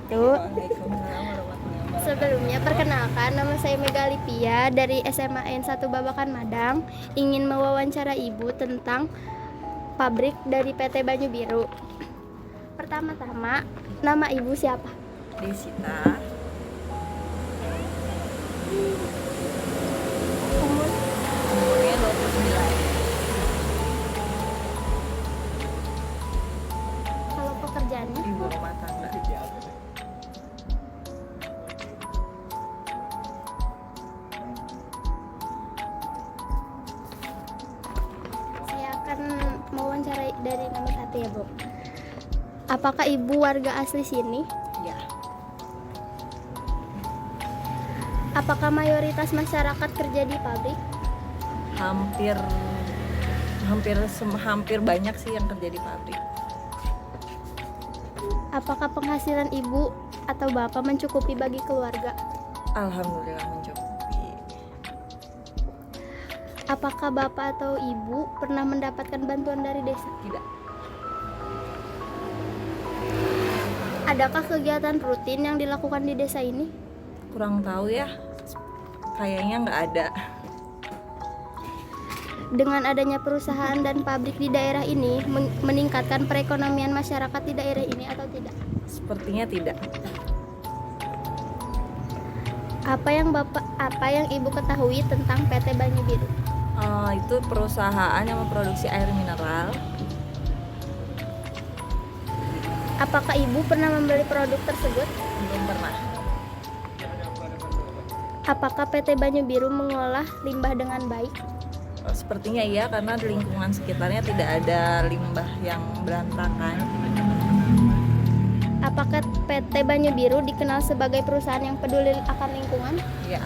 wabarakatuh. Waalaikumsalam warahmatullahi wabarakatuh. Sebelumnya perkenalkan, nama saya Mega Lipia dari SMA N1 Babakan Madang. Ingin mewawancara Ibu tentang pabrik dari PT Banyu Biru. Pertama-tama, nama Ibu siapa? Desita, Umur, umurnya 29. kalau pekerjaannya? Ibu rumah tangga. Saya akan mewawancarai dari nomor 1 ya, Bu. Apakah Ibu warga asli sini? Ya, Apakah mayoritas masyarakat kerja di pabrik? hampir banyak sih yang kerja di pabrik. Apakah penghasilan Ibu atau Bapak mencukupi bagi keluarga? Alhamdulillah mencukupi. Apakah Bapak atau Ibu pernah mendapatkan bantuan dari desa? Tidak, Adakah kegiatan rutin yang dilakukan di desa ini? kurang tahu ya. Kayaknya nggak ada. Dengan adanya perusahaan dan pabrik di daerah ini meningkatkan perekonomian masyarakat di daerah ini atau tidak? Sepertinya tidak. Apa yang Ibu ketahui tentang PT Banyu Biru? Itu perusahaan yang memproduksi air mineral. Apakah Ibu pernah membeli produk tersebut? Belum pernah. Apakah PT Banyu Biru mengolah limbah dengan baik? Sepertinya iya, karena di lingkungan sekitarnya tidak ada limbah yang berantakan. Apakah PT Banyu Biru dikenal sebagai perusahaan yang peduli akan lingkungan? Ya,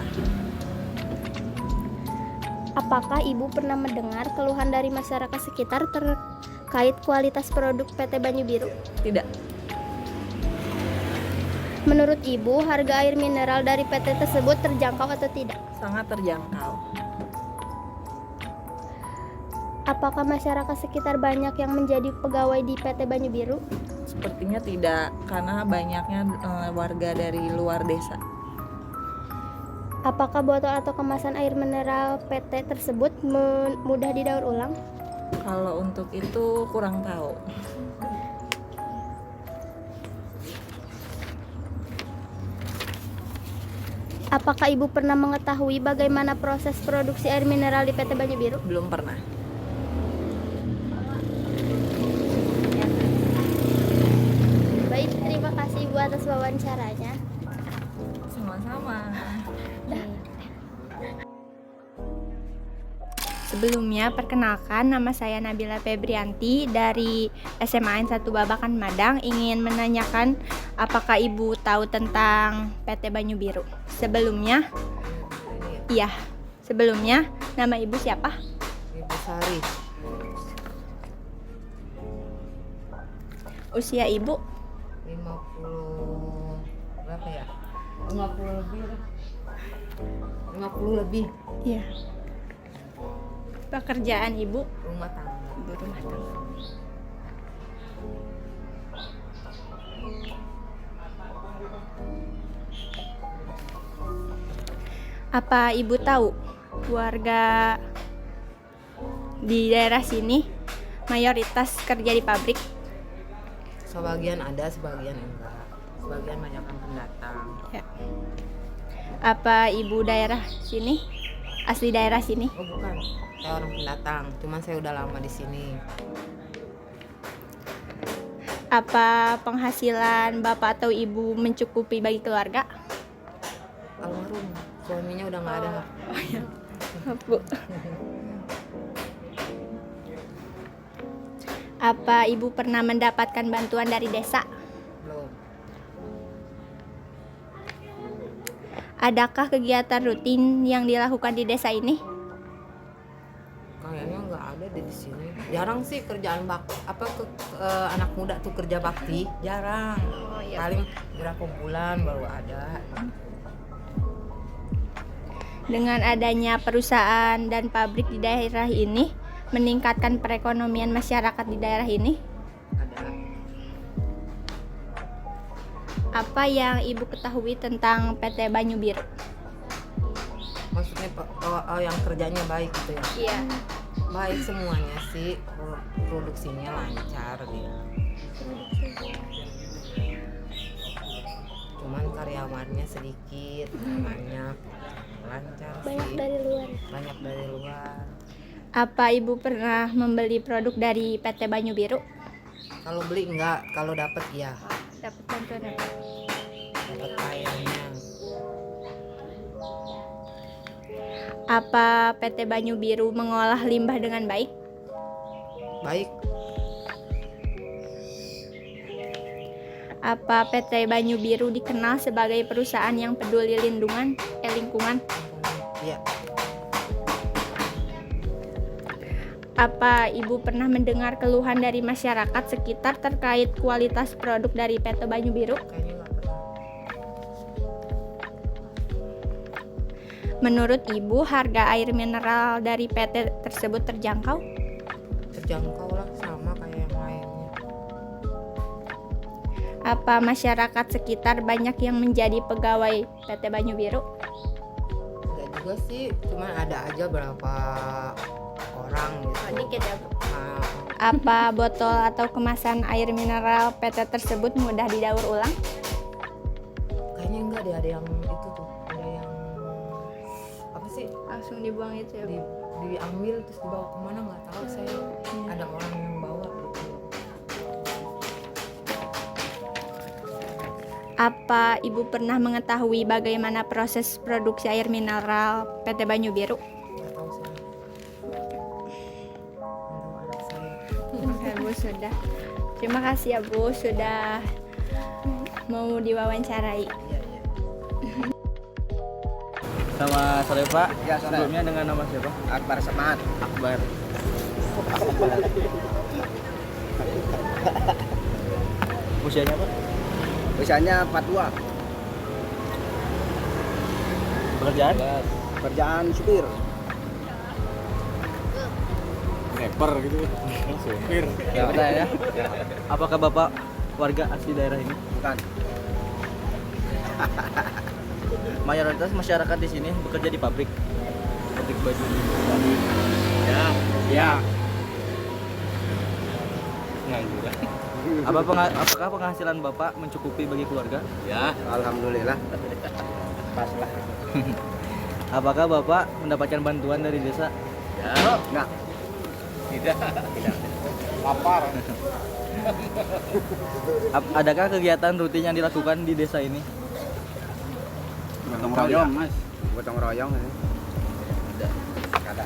Apakah Ibu pernah mendengar keluhan dari masyarakat sekitar terkait kualitas produk PT Banyu Biru? tidak. Menurut Ibu, harga air mineral dari PT tersebut terjangkau atau tidak? Sangat terjangkau. Apakah masyarakat sekitar banyak yang menjadi pegawai di PT Banyu Biru? Sepertinya tidak, karena banyaknya warga dari luar desa. Apakah botol atau kemasan air mineral PT tersebut mudah didaur ulang? Kalau untuk itu kurang tahu. Apakah Ibu pernah mengetahui bagaimana proses produksi air mineral di PT Banyu Biru? Belum pernah. Baik, terima kasih Ibu atas wawancaranya. Sama-sama. Sebelumnya, perkenalkan, nama saya Nabila Febrianti dari SMA N1 Babakan Madang. Ingin menanyakan apakah Ibu tahu tentang PT Banyu Biru? Sebelumnya, nama Ibu siapa? Ibu Sari, Usia Ibu? 50 berapa ya? 50 lebih. 50 lebih. Iya. Pekerjaan Ibu? Rumah tangga. Ibu rumah tangga. Apa Ibu tahu warga di daerah sini mayoritas kerja di pabrik? Sebagian ada, sebagian enggak. Sebagian banyak yang pendatang. Ya. Apa Ibu daerah sini? Asli daerah sini? Oh bukan, saya orang pendatang. Cuman saya udah lama di sini. Apa penghasilan Bapak atau Ibu mencukupi bagi keluarga? Almarhum, suaminya udah nggak ada. Bu. Apa Ibu pernah mendapatkan bantuan dari desa? Belum. Adakah kegiatan rutin yang dilakukan di desa ini? Kayaknya nggak ada deh di sini. Jarang sih kerjaan anak muda tuh kerja bakti. Jarang. Paling berapa bulan baru ada. Dengan adanya perusahaan dan pabrik di daerah ini, meningkatkan perekonomian masyarakat di daerah ini? Ada. Apa yang Ibu ketahui tentang PT Banyu Biru? Maksudnya yang kerjanya baik gitu ya? Iya. Baik semuanya sih, produksinya lancar dia. Cuman karyawannya sedikit, banyak, lancar Banyak sih. dari luar. Banyak dari luar. Apa Ibu pernah membeli produk dari PT Banyu Biru? Kalau beli enggak, kalau dapat ya, Dapat bantuan apa? dapat airnya. Apa PT Banyu Biru mengolah limbah dengan baik? Baik, Apa PT Banyu Biru dikenal sebagai perusahaan yang peduli lingkungan? iya. Apa Ibu pernah mendengar keluhan dari masyarakat sekitar terkait kualitas produk dari PT Banyu Biru? Kayaknya nggak pernah. Menurut Ibu, harga air mineral dari PT tersebut terjangkau? Terjangkau lah, sama kayak yang lainnya. Apa masyarakat sekitar banyak yang menjadi pegawai PT Banyu Biru? Enggak juga sih, cuman ada aja berapa orang gitu. Dikit ya, Bu. Nah, Apa botol atau kemasan air mineral PT tersebut mudah didaur ulang? kayaknya enggak deh, ada yang itu tuh, ada yang apa sih, Langsung dibuang itu ya, Bu. diambil terus dibawa kemana nggak tahu saya. Ada orang yang bawa gitu. Apa Ibu pernah mengetahui bagaimana proses produksi air mineral PT Banyu Biru? Nggak tahu saya. Nggak tahu anak saya. Oke, Bu, sudah. Terima kasih ya, Bu, sudah mau diwawancarai. Iya, iya. Sama sore Pak. Ya, sore. Sebelumnya dengan nama siapa? Akbar Semangat. Akbar. Usianya Pak? Usianya 42. Pekerjaan? Kerjaan supir. Rapper gitu. Supir. Ya, pertanyaan ya. Apakah Bapak warga asli daerah ini? Bukan. Mayoritas masyarakat di sini bekerja di pabrik baju. Ya. Ya. Nganggur. Apakah penghasilan Bapak mencukupi bagi keluarga? Ya. Alhamdulillah. Pas lah. Apakah Bapak mendapatkan bantuan dari desa? Ya. Enggak. Tidak. Tidak. Lapar. Adakah kegiatan rutin yang dilakukan di desa ini? Gotong royong, Mas. Gotong royong. Ada.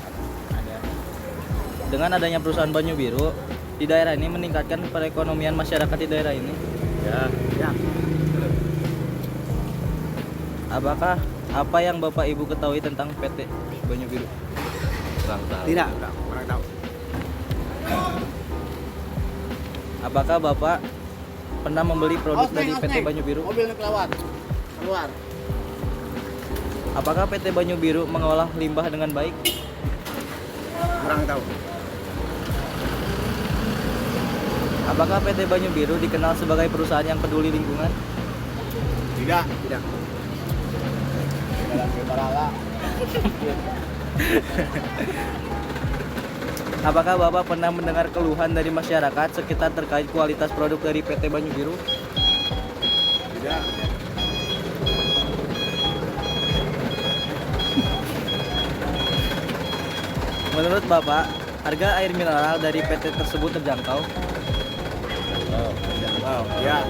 Dengan adanya perusahaan Banyu Biru di daerah ini meningkatkan perekonomian masyarakat di daerah ini. Ya. Ya. Apakah apa yang Bapak Ibu ketahui tentang PT Banyu Biru? Kurang tahu. Tidak. Kurang tahu. Apakah Bapak pernah membeli produk dari PT Banyu Biru? Mobilnya kelewat. Keluar. Apakah PT Banyu Biru mengolah limbah dengan baik? Kurang tahu. Apakah PT Banyu Biru dikenal sebagai perusahaan yang peduli lingkungan? Tidak. Tidak. Dalam berbalala. Apakah Bapak pernah mendengar keluhan dari masyarakat sekitar terkait kualitas produk dari PT Banyu Biru? Tidak. Menurut Bapak, harga air mineral dari PT tersebut terjangkau? Oh, ya.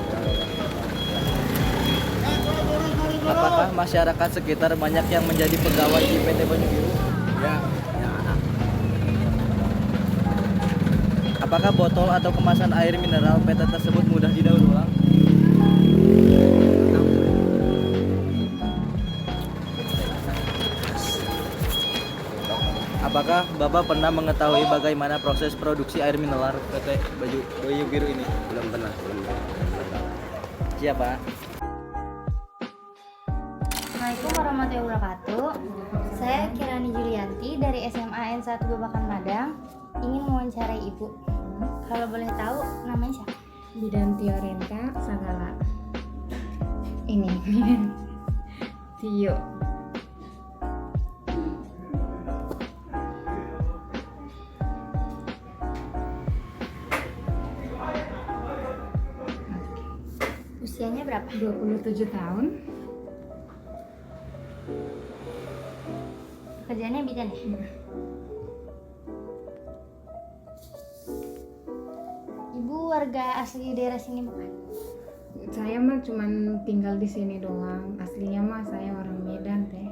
Apakah masyarakat sekitar banyak yang menjadi pegawai di PT Banyu Biru? Ya. Ya. Apakah botol atau kemasan air mineral PT tersebut mudah didaur ulang? Apakah Bapak pernah mengetahui bagaimana proses produksi air mineral PT Banyu Biru ini? Belum pernah. Siapa? Assalamualaikum warahmatullahi wabarakatuh. Saya Kirani Julianti dari SMA N1 Babakan Madang. Ingin mewawancarai Ibu. Kalau boleh tahu namanya siapa? Bidanti Orenta Sagala. ini Tio. Usianya berapa? 27 tahun. Kerjanya bidan ya? Ibu warga asli daerah sini bukan? Saya mah cuman tinggal di sini doang. Aslinya mah saya orang Medan teh.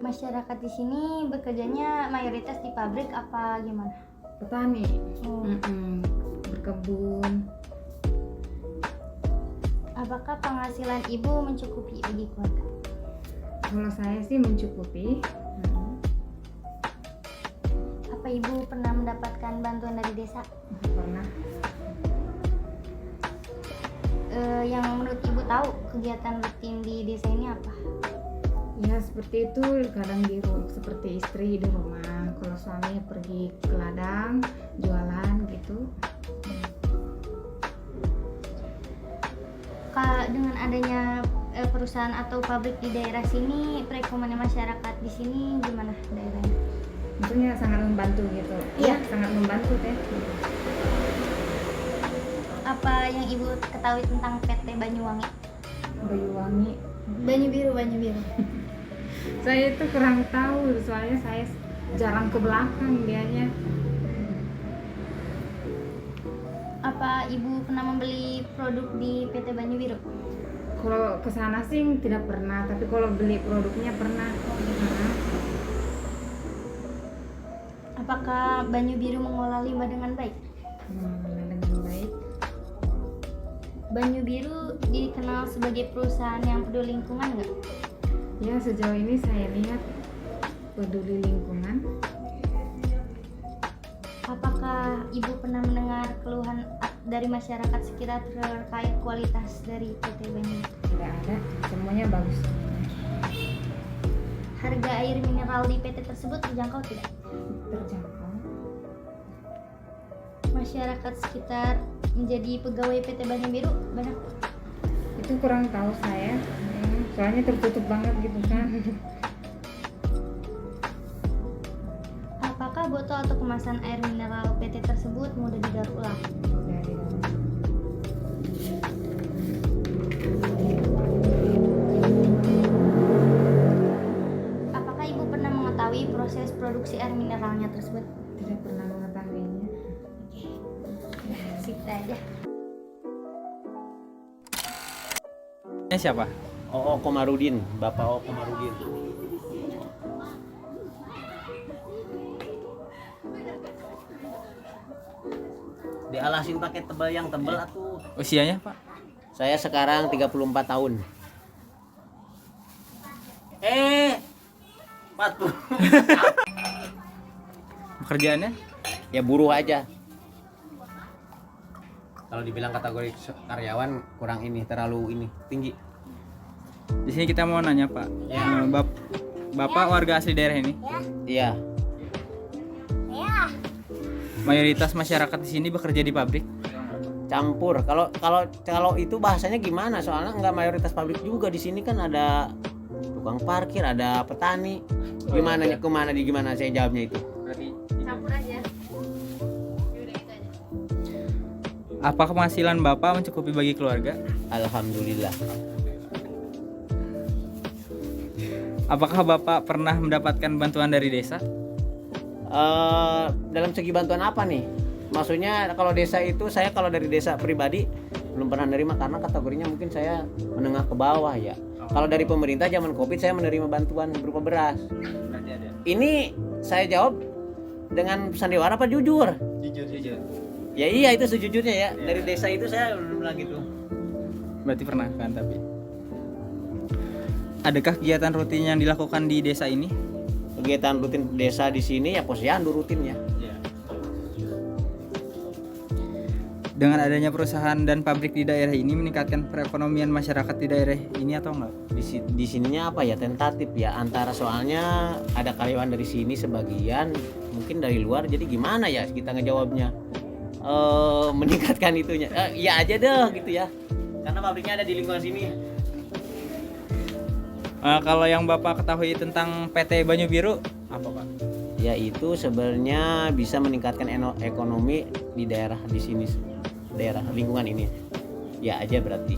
Masyarakat di sini bekerjanya mayoritas di pabrik apa gimana? Petani. Oh. Berkebun. Apakah penghasilan ibu mencukupi bagi keluarga? Kalau saya sih mencukupi. Apa ibu pernah mendapatkan bantuan dari desa? Pernah. Yang menurut ibu tahu kegiatan rutin di desa ini apa? Ya seperti itu, kadang di rumah seperti istri di rumah. Kalau suami pergi ke ladang, jualan gitu. Dengan adanya perusahaan atau pabrik di daerah sini, perekonomian masyarakat di sini gimana daerahnya? Tentunya sangat membantu gitu. Iya. Sangat membantu teh. Apa yang ibu ketahui tentang PT Banyuwangi? Banyuwangi. Banyu Biru. Saya itu kurang tahu, soalnya saya jarang ke belakang dianya. Apa ibu pernah membeli produk di PT Banyu Biru? Kalau ke sana sih tidak pernah, tapi kalau beli produknya pernah. Apakah Banyu Biru mengolah limbah dengan baik? Dengan baik. Banyu Biru dikenal sebagai perusahaan yang peduli lingkungan nggak? Ya sejauh ini saya lihat peduli lingkungan. Apakah ibu pernah mendengar keluhan dari masyarakat sekitar terkait kualitas dari PT Banyu? Tidak ada, semuanya bagus. Harga air mineral di PT tersebut terjangkau tidak? Terjangkau. Masyarakat sekitar menjadi pegawai PT Banyu Biru banyak? Itu kurang tahu saya. Soalnya tertutup banget gitu kan. Apakah botol atau kemasan air mineral PT tersebut mudah didaur ulang? Dari dalam. Apakah ibu pernah mengetahui proses produksi air mineralnya tersebut? Tidak pernah mengetahuinya. Sip aja. Ini siapa? Oo Komarudin, Bapak Oo Komarudin. Dialasin pakai tebal yang tebal atuh. Usianya, Pak? Saya sekarang 34 tahun. Patuh. Pekerjaannya? Ya buruh aja. Kalau dibilang kategori karyawan kurang ini, terlalu ini, tinggi. Di sini kita mau nanya, Pak. Ya. Bapak warga asli daerah ini? Iya. Mayoritas masyarakat di sini bekerja di pabrik? Campur. Kalau itu bahasanya gimana? Soalnya nggak mayoritas pabrik juga di sini kan ada tukang parkir, ada petani. Gimana saya jawabnya itu? Campur aja. Apa penghasilan Bapak mencukupi bagi keluarga? Alhamdulillah. Apakah Bapak pernah mendapatkan bantuan dari desa? Dalam segi bantuan apa nih? Maksudnya kalau desa itu saya kalau dari desa pribadi belum pernah menerima karena kategorinya mungkin saya menengah ke bawah ya. Kalau dari pemerintah zaman Covid saya menerima bantuan berupa beras. Ini saya jawab dengan sandiwara apa jujur? Jujur. Ya iya itu sejujurnya ya. Dari desa itu saya belum bilang gitu. Berarti pernah kan tapi. Adakah kegiatan rutin yang dilakukan di desa ini? Kegiatan rutin desa di sini ya posyandu rutin ya. Dengan adanya perusahaan dan pabrik di daerah ini meningkatkan perekonomian masyarakat di daerah ini atau enggak? Di sininya apa ya tentatif ya antara soalnya ada karyawan dari sini sebagian mungkin dari luar jadi gimana ya kita ngejawabnya meningkatkan itunya ya aja deh gitu ya Karena pabriknya ada di lingkungan sini. Kalau yang Bapak ketahui tentang PT Banyu Biru apa Pak? Yaitu sebenarnya bisa meningkatkan ekonomi di daerah di sini, daerah lingkungan ini. Ya aja berarti.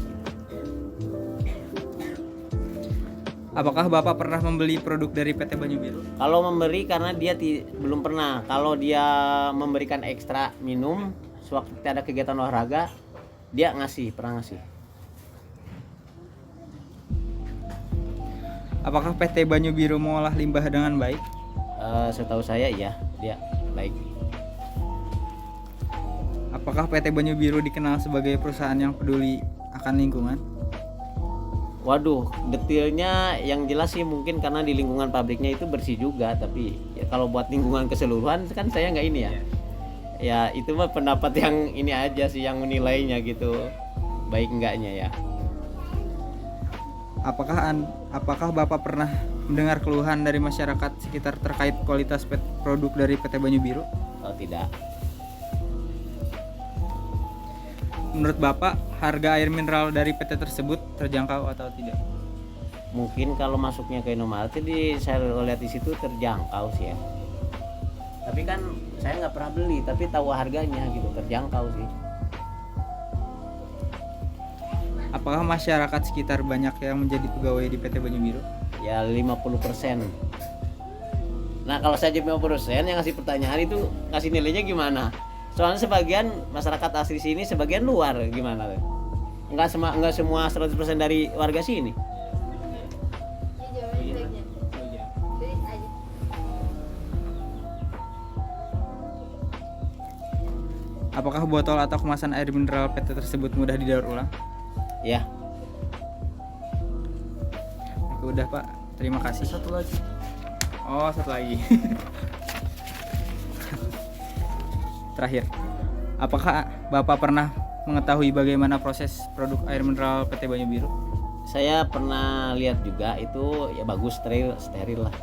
Apakah Bapak pernah membeli produk dari PT Banyu Biru? Kalau memberi karena dia belum pernah. Kalau dia memberikan ekstra minum sewaktu ada kegiatan olahraga, dia pernah ngasih. Apakah PT Banyu Biru mengolah limbah dengan baik? Setahu saya iya, dia baik. Apakah PT Banyu Biru dikenal sebagai perusahaan yang peduli akan lingkungan? Waduh, detailnya yang jelas sih mungkin karena di lingkungan pabriknya itu bersih juga, tapi ya kalau buat lingkungan keseluruhan kan saya nggak ini ya. Ya itu mah pendapat yang ini aja sih yang menilainya gitu, baik enggaknya ya. Apakah Bapak pernah mendengar keluhan dari masyarakat sekitar terkait kualitas produk dari PT Banyu Biru? Oh tidak. Menurut Bapak, harga air mineral dari PT tersebut terjangkau atau tidak? Mungkin kalau masuknya ke Indomaret saya lihat di situ terjangkau sih ya. Tapi kan saya nggak pernah beli, tapi tahu harganya gitu, terjangkau sih. Apakah masyarakat sekitar banyak yang menjadi pegawai di PT Banyu Biru? Ya 50%. Nah kalau saya jadi 50% yang ngasih pertanyaan itu ngasih nilainya gimana? Soalnya sebagian masyarakat asli sini, sebagian luar gimana tuh? Enggak semua 100% dari warga sini. Apakah botol atau kemasan air mineral PT tersebut mudah didaur ulang? Ya. Udah Pak, terima kasih. Satu lagi. Oh, satu lagi. Terakhir, apakah Bapak pernah mengetahui bagaimana proses produk air mineral PT Banyu Biru? Saya pernah lihat juga itu ya bagus, steril lah.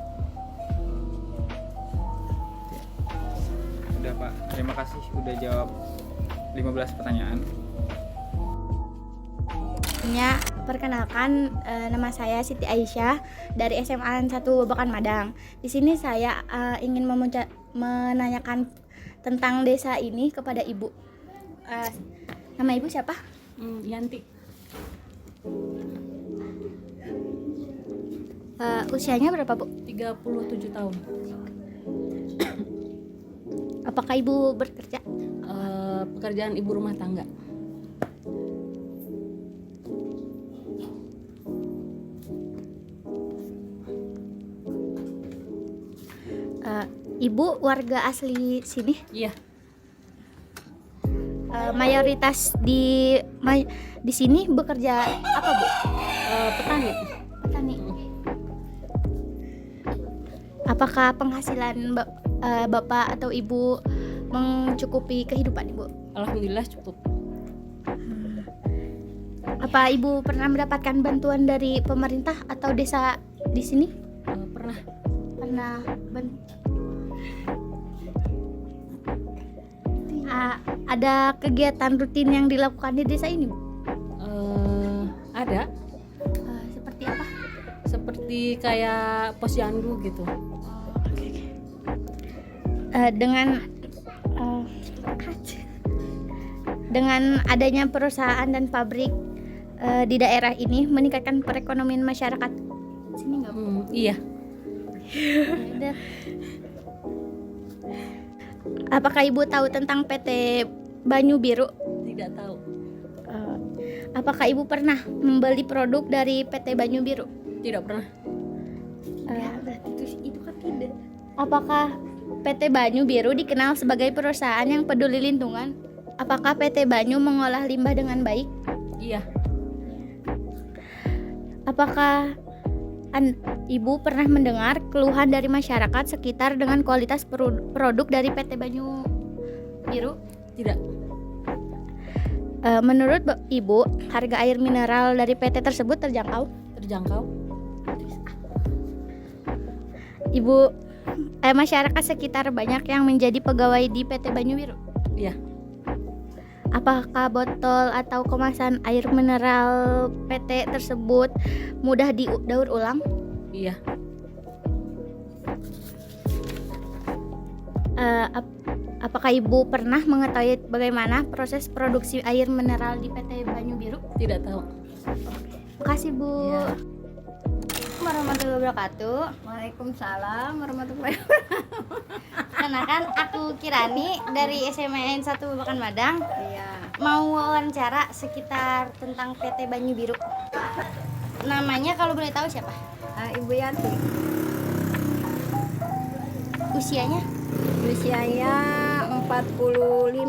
Udah Pak, terima kasih udah jawab 15 pertanyaan. Perkenalkan, nama saya Siti Aisyah dari SMA 1 Babakan Madang. Di sini saya ingin menanyakan tentang desa ini kepada Ibu. Nama Ibu siapa? Yanti. Usianya berapa, Bu? 37 tahun. Apakah Ibu bekerja? Pekerjaan ibu rumah tangga. Ibu warga asli sini? Iya. Mayoritas di sini bekerja apa, Bu? Petani. Petani. Apakah penghasilan Bapak atau Ibu mencukupi kehidupan Ibu? Alhamdulillah cukup. Apa Ibu pernah mendapatkan bantuan dari pemerintah atau desa di sini? Pernah. Ada kegiatan rutin yang dilakukan di desa ini, Bu? Ada. Seperti apa? Seperti kayak posyandu gitu. Dengan adanya perusahaan dan pabrik di daerah ini meningkatkan perekonomian masyarakat sini nggak, Bu? Iya. Apakah Ibu tahu tentang PT Banyu Biru? Tidak tahu. Apakah Ibu pernah membeli produk dari PT Banyu Biru? Tidak pernah. Itu kan tidak. Apakah PT Banyu Biru dikenal sebagai perusahaan yang peduli lingkungan? Apakah PT Banyu mengolah limbah dengan baik? Iya. Apakah Ibu pernah mendengar keluhan dari masyarakat sekitar dengan kualitas produk dari PT Banyu Biru? Tidak. Menurut Ibu, harga air mineral dari PT tersebut terjangkau? Terjangkau. Ibu, masyarakat sekitar banyak yang menjadi pegawai di PT Banyu Biru? Iya. Apakah botol atau kemasan air mineral PT tersebut mudah didaur ulang? Iya. Apakah Ibu pernah mengetahui bagaimana proses produksi air mineral di PT Banyu Biru? Tidak tahu. Makasih Bu. Iya. Warahmatullahi wabarakatuh. Waalaikumsalam warahmatullahi wabarakatuh. Kenalkan, aku Kirani dari SMA N 1 Babakan Madang. Iya. Mau wawancara sekitar tentang PT Banyu Biru. Namanya kalau boleh tahu siapa? Ibu Yanti. Usianya? Usianya 45.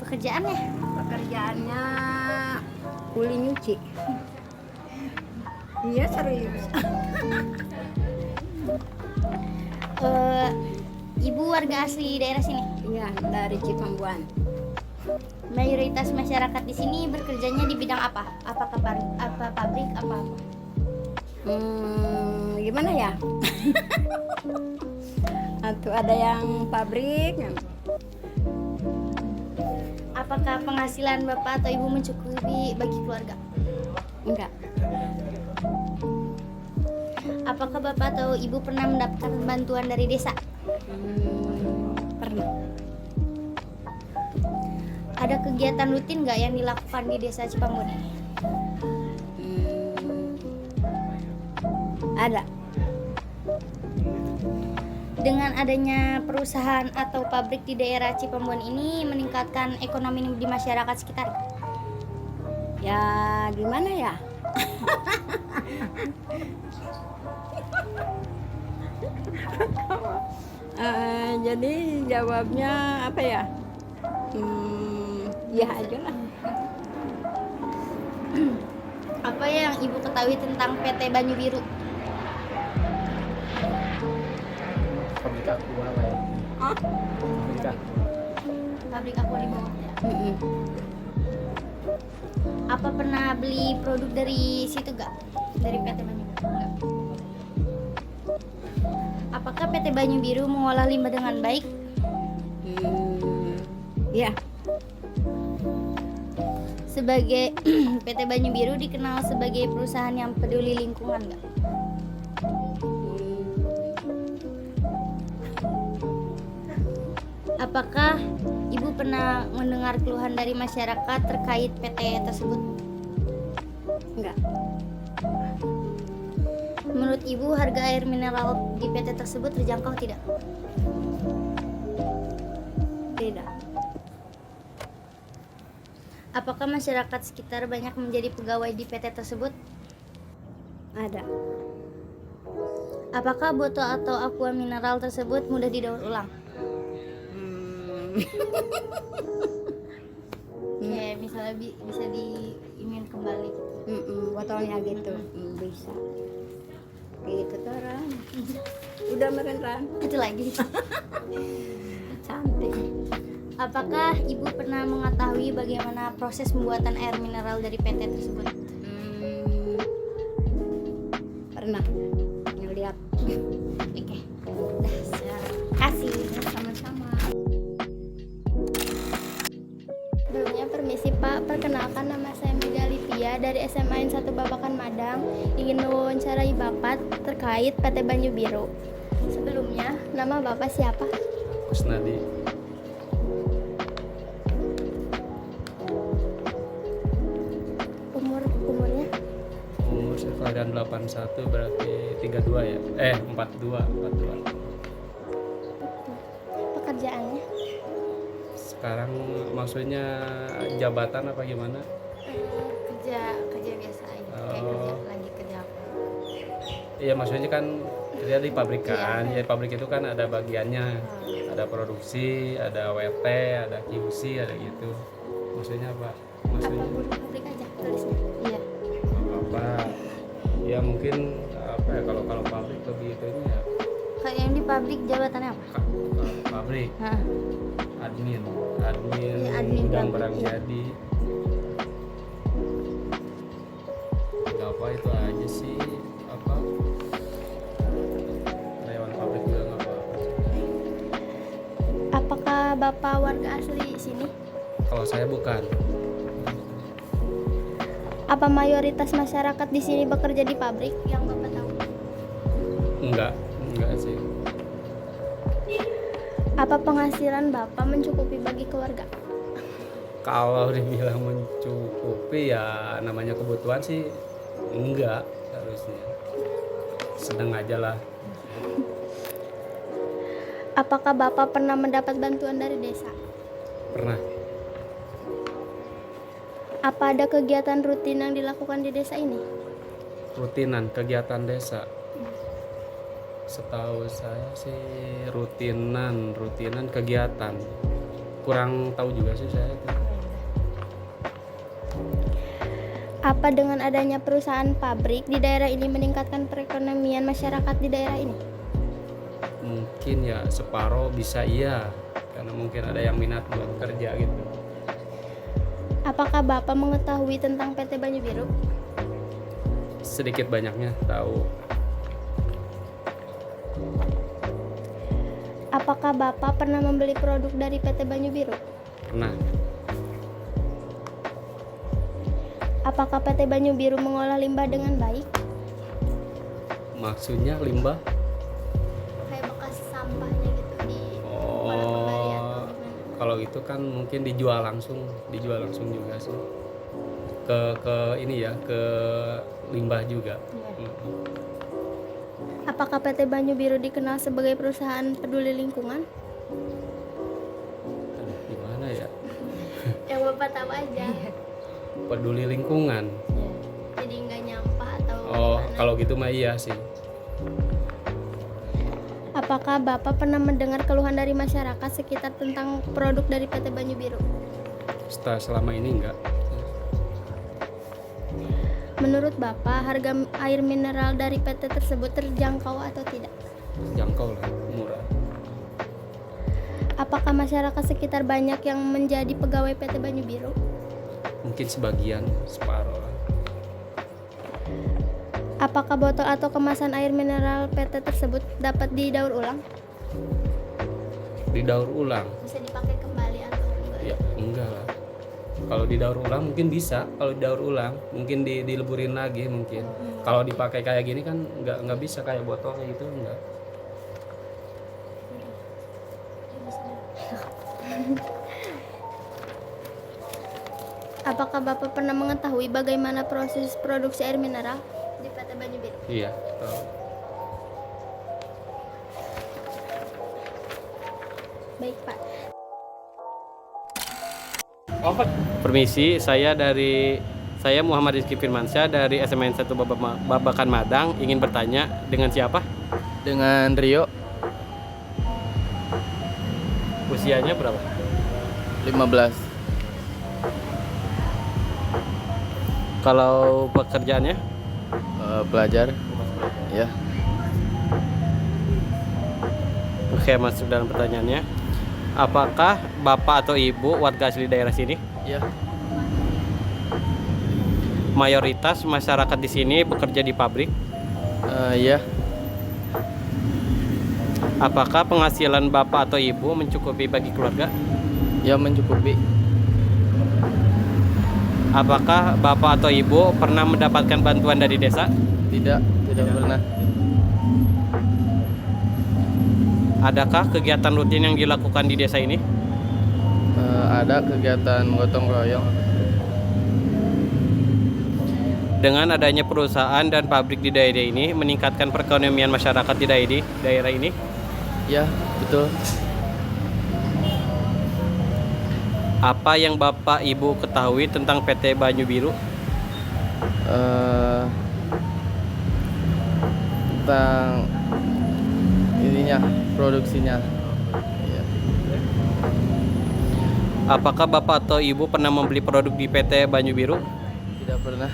Pekerjaannya? Pekerjaannya kuli nyuci. Iya serius. Ibu warga asli daerah sini? Iya dari Cipambuan. Mayoritas masyarakat di sini bekerjanya di bidang apa? Apakah pabrik apa? Gimana ya? Atau ada yang pabrik. Apakah penghasilan Bapak atau Ibu mencukupi bagi keluarga? Enggak. Apakah Bapak atau Ibu pernah mendapatkan bantuan dari desa? Pernah. Ada kegiatan rutin nggak yang dilakukan di desa Cipambon ini? Ada. Dengan adanya perusahaan atau pabrik di daerah Cipambon ini meningkatkan ekonomi di masyarakat sekitar? Ya gimana ya? Jadi jawabnya apa ya? Ya aja lah. Apa yang Ibu ketahui tentang PT Banyu Biru? Pabrik aqua lah ya. Pabrik aqua di bawahnya. Apa pernah beli produk dari situ gak? Dari PT Banyu Biru? Enggak. Apakah PT Banyu Biru mengolah limbah dengan baik? Ya. Sebagai PT Banyu Biru dikenal sebagai perusahaan yang peduli lingkungan gak? Apakah Ibu pernah mendengar keluhan dari masyarakat terkait PT tersebut? Enggak. Menurut Ibu harga air mineral di PT tersebut terjangkau tidak? Tidak. Apakah masyarakat sekitar banyak menjadi pegawai di PT tersebut? Ada. Apakah botol atau aqua mineral tersebut mudah didaur ulang? Kayak misalnya bisa diingin kembali gitu. Botolnya gitu. Bisa. Gitu orang. Udah merenran. Itu lagi. Cantik. Apakah Ibu pernah mengetahui bagaimana proses pembuatan air mineral dari PT tersebut? Pernah ngeliat. Oke. Udah, kasih. Sama-sama. Sebelumnya permisi Pak, perkenalkan nama saya Mega Livia dari SMA N 1 Babakan Madang. Ingin mewawancarai Bapak terkait PT Banyu Biru. Sebelumnya, nama Bapak siapa? Kusnadi. Umurnya? Umur saya kelahiran 81 berarti 32 ya. 42. Pekerjaannya? Sekarang maksudnya jabatan apa gimana? Kerja biasa aja. Kayak lagi kerja apa? Iya maksudnya kan kerja di pabrik kan. Ya pabrik itu kan ada bagiannya. Ada produksi, ada WT, ada QC, ada gitu. Maksudnya apa? Maksudnya Buruh pabrik aja tulisnya. Iya. apa? Ya mungkin apa ya kalau pabrik lebih itunya ya Kayak yang di pabrik jabatannya apa? pabrik Hah. admin Ya, admin gudang pabrik, barang iya. jadi. Gak apa itu aja sih apa karyawan pabrik juga nggak apa-apa. Apakah Apakah Bapak warga asli sini? Kalau saya bukan. Apa mayoritas masyarakat di sini bekerja di pabrik yang Bapak tahu? Enggak sih. Apa penghasilan Bapak mencukupi bagi keluarga? Kalau dibilang mencukupi ya namanya kebutuhan sih enggak harusnya. Sedang aja lah. Apakah Bapak pernah mendapat bantuan dari desa? Pernah. Apa ada kegiatan rutin yang dilakukan di desa ini? Rutinan kegiatan desa. Setahu saya sih rutinan kegiatan. Kurang tahu juga sih saya itu. Apa dengan adanya perusahaan pabrik di daerah ini meningkatkan perekonomian masyarakat di daerah ini? Mungkin ya separuh bisa iya, karena mungkin ada yang minat buat kerja gitu. Apakah Bapak mengetahui tentang PT Banyu Biru? Sedikit banyaknya tahu. Apakah Bapak pernah membeli produk dari PT Banyu Biru? Pernah. Apakah PT Banyu Biru mengolah limbah dengan baik? Maksudnya limbah? Kayak bekas sampahnya gitu diolah kembali atau gimana? Kalau itu kan mungkin dijual langsung juga sih. Ke ini ya, ke limbah juga. Apakah PT Banyu Biru dikenal sebagai perusahaan peduli lingkungan? Aduh, gimana ya? Yang Bapak tahu aja. Peduli lingkungan. Jadi nggak nyampah atau Oh, gimana? kalau gitu mah iya sih. Apakah Bapak pernah mendengar keluhan dari masyarakat sekitar tentang produk dari PT Banyu Biru? Selama ini enggak. Menurut Bapak, harga air mineral dari PT tersebut terjangkau atau tidak? Jangkau lah, murah. Apakah masyarakat sekitar banyak yang menjadi pegawai PT Banyu Biru? Mungkin sebagian, separuh lah. Apakah botol atau kemasan air mineral PT tersebut dapat didaur ulang? Didaur ulang? Bisa dipakai kembali atau enggak? Ya, enggak lah. Kalau didaur ulang mungkin bisa, kalau didaur ulang mungkin dileburin lagi mungkin. Kalau dipakai kayak gini kan nggak bisa kayak botolnya itu enggak. Apakah Bapak pernah mengetahui bagaimana proses produksi air mineral di PT Banyu Biru? Iya, tahu. Baik Pak. Permisi, saya Muhammad Rizky Firmansyah dari SMAN 1 Babakan Madang, ingin bertanya dengan siapa? Dengan Rio. Usianya berapa? 15. Kalau pekerjaannya? Pelajar. Ya. Oke, masuk dalam pertanyaannya. Apakah Bapak atau Ibu warga asli daerah sini? Ya. Mayoritas masyarakat di sini bekerja di pabrik? Ya. Apakah penghasilan Bapak atau Ibu mencukupi bagi keluarga? Ya, mencukupi. Apakah Bapak atau Ibu pernah mendapatkan bantuan dari desa? Tidak pernah. Adakah kegiatan rutin yang dilakukan di desa ini? Ada kegiatan gotong royong. Dengan adanya perusahaan dan pabrik di daerah ini meningkatkan perekonomian masyarakat di daerah ini? Ya, betul. Apa yang Bapak Ibu ketahui tentang PT Banyu Biru? Tentang ininya, produksinya. Ya. Apakah Bapak atau Ibu pernah membeli produk di PT Banyu Biru? Tidak pernah.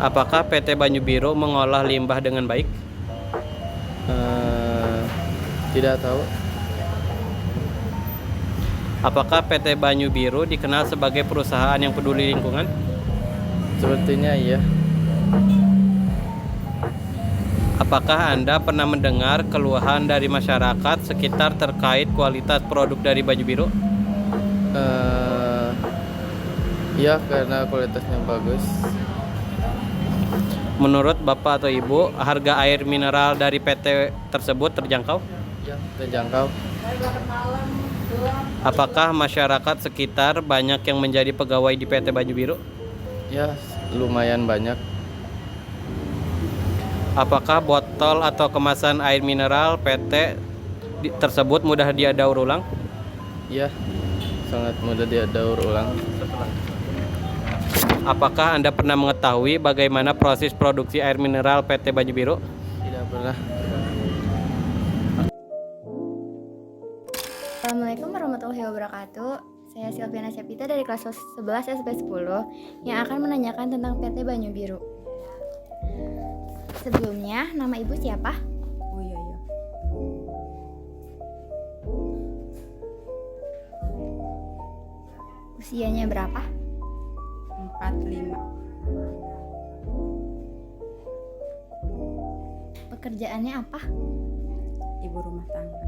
Apakah PT Banyu Biru mengolah limbah dengan baik? Tidak tahu. Apakah PT Banyu Biru dikenal sebagai perusahaan yang peduli lingkungan? Sepertinya iya. Apakah Anda pernah mendengar keluhan dari masyarakat sekitar terkait kualitas produk dari Baju Biru? Ya, karena kualitasnya bagus. Menurut Bapak atau Ibu, harga air mineral dari PT tersebut terjangkau? Ya, terjangkau. Apakah masyarakat sekitar banyak yang menjadi pegawai di PT Baju Biru? Ya, lumayan banyak. Apakah botol atau kemasan air mineral PT tersebut mudah didaur ulang? Ya, sangat mudah didaur ulang. Apakah Anda pernah mengetahui bagaimana proses produksi air mineral PT Baju Biru? Tidak pernah. Assalamualaikum warahmatullahi wabarakatuh. Saya Silviana Sepita dari kelas 11 SP 10 yang akan menanyakan tentang PT Banyu Biru. Sebelumnya, nama Ibu siapa? Oh iya iya. Usianya berapa? 45. Pekerjaannya apa? Ibu rumah tangga.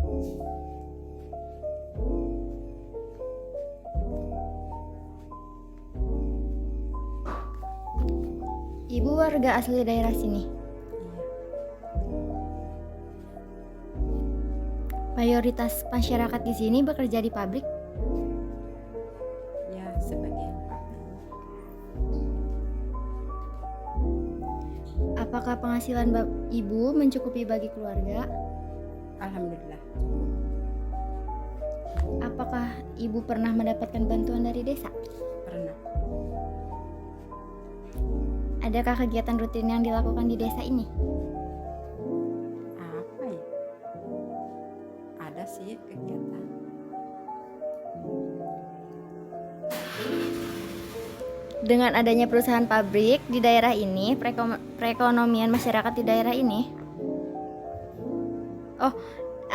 Ibu warga asli daerah sini. Mayoritas masyarakat di sini bekerja di pabrik. Ya, sebagian pabrik. Apakah penghasilan Ibu mencukupi bagi keluarga? Alhamdulillah. Apakah Ibu pernah mendapatkan bantuan dari desa? Pernah. Adakah kegiatan rutin yang dilakukan di desa ini? Apa ya? Ada sih kegiatan. Dengan adanya perusahaan pabrik di daerah ini, perekonomian masyarakat di daerah ini.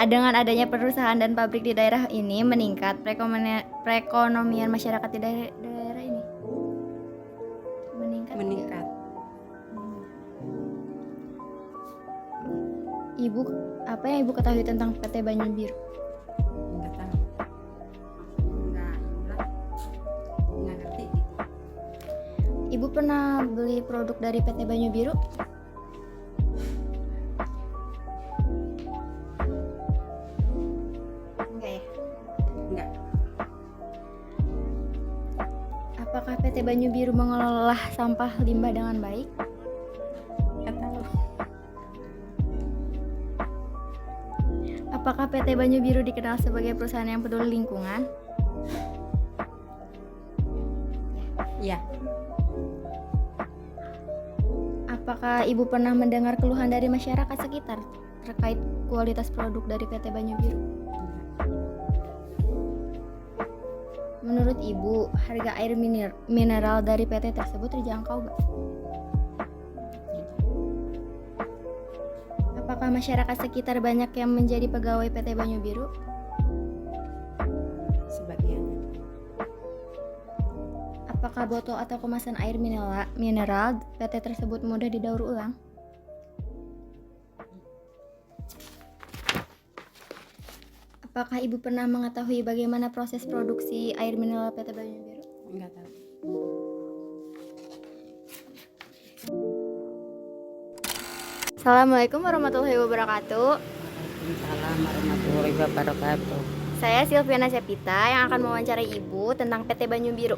Dengan adanya perusahaan dan pabrik di daerah ini meningkat perekonomian masyarakat di daerah ini. Meningkat. Ibu, apa yang Ibu ketahui tentang PT Banyu Biru? Enggak tahu. Enggak ngerti. Ibu pernah beli produk dari PT Banyu Biru? Enggak ya? Enggak. Apakah PT Banyu Biru mengelola sampah limbah dengan baik? Enggak tahu. Apakah PT Banyu Biru dikenal sebagai perusahaan yang peduli lingkungan? Iya. Apakah Ibu pernah mendengar keluhan dari masyarakat sekitar terkait kualitas produk dari PT Banyu Biru? Menurut Ibu, harga air mineral dari PT tersebut terjangkau nggak? Apakah masyarakat sekitar banyak yang menjadi pegawai PT Banyu Biru? Sebagian. Apakah botol atau kemasan air mineral PT tersebut mudah didaur ulang? Apakah Ibu pernah mengetahui bagaimana proses produksi air mineral PT Banyu Biru? Enggak tahu. Assalamualaikum warahmatullahi wabarakatuh. Waalaikumsalam warahmatullahi wabarakatuh. Saya Silviana Sepita yang akan mewawancarai Ibu tentang PT Banyu Biru.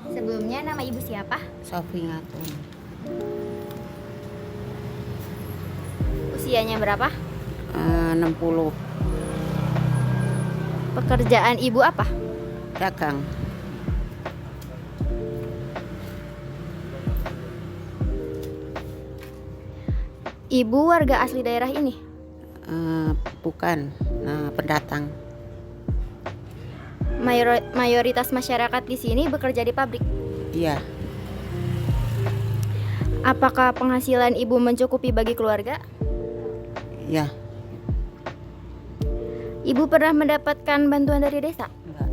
Sebelumnya, nama Ibu siapa? Sofi Ngatun. Usianya berapa? 60. Pekerjaan Ibu apa? Dagang. Ibu warga asli daerah ini? Bukan, pendatang. Mayoritas masyarakat di sini bekerja di pabrik. Iya. Apakah penghasilan Ibu mencukupi bagi keluarga? Iya. Ibu pernah mendapatkan bantuan dari desa? Enggak.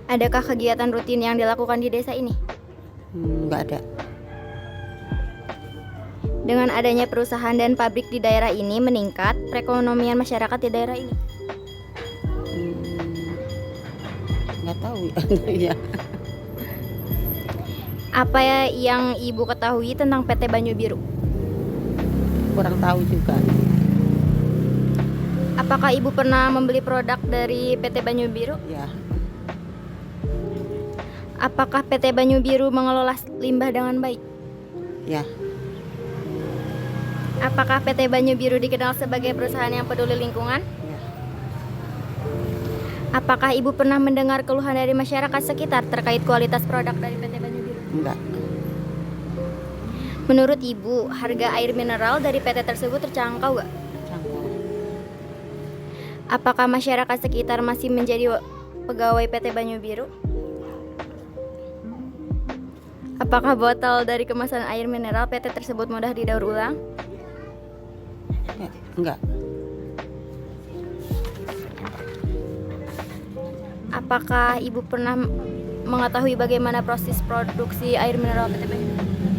Adakah kegiatan rutin yang dilakukan di desa ini? Enggak ada. Dengan adanya perusahaan dan pabrik di daerah ini meningkat perekonomian masyarakat di daerah ini? Nggak tahu ya. Apa yang Ibu ketahui tentang PT Banyu Biru? Kurang tahu juga. Apakah Ibu pernah membeli produk dari PT Banyu Biru? Ya. Apakah PT Banyu Biru mengelola limbah dengan baik? Ya. Apakah PT Banyu Biru dikenal sebagai perusahaan yang peduli lingkungan? Ya. Apakah Ibu pernah mendengar keluhan dari masyarakat sekitar terkait kualitas produk dari PT Banyu Biru? Enggak. Menurut Ibu, harga air mineral dari PT tersebut terjangkau nggak? Campur. Apakah masyarakat sekitar masih menjadi pegawai PT Banyu Biru? Apakah botol dari kemasan air mineral PT tersebut mudah didaur ulang? Enggak. Apakah Ibu pernah mengetahui bagaimana proses produksi air mineral PT Banyu Biru?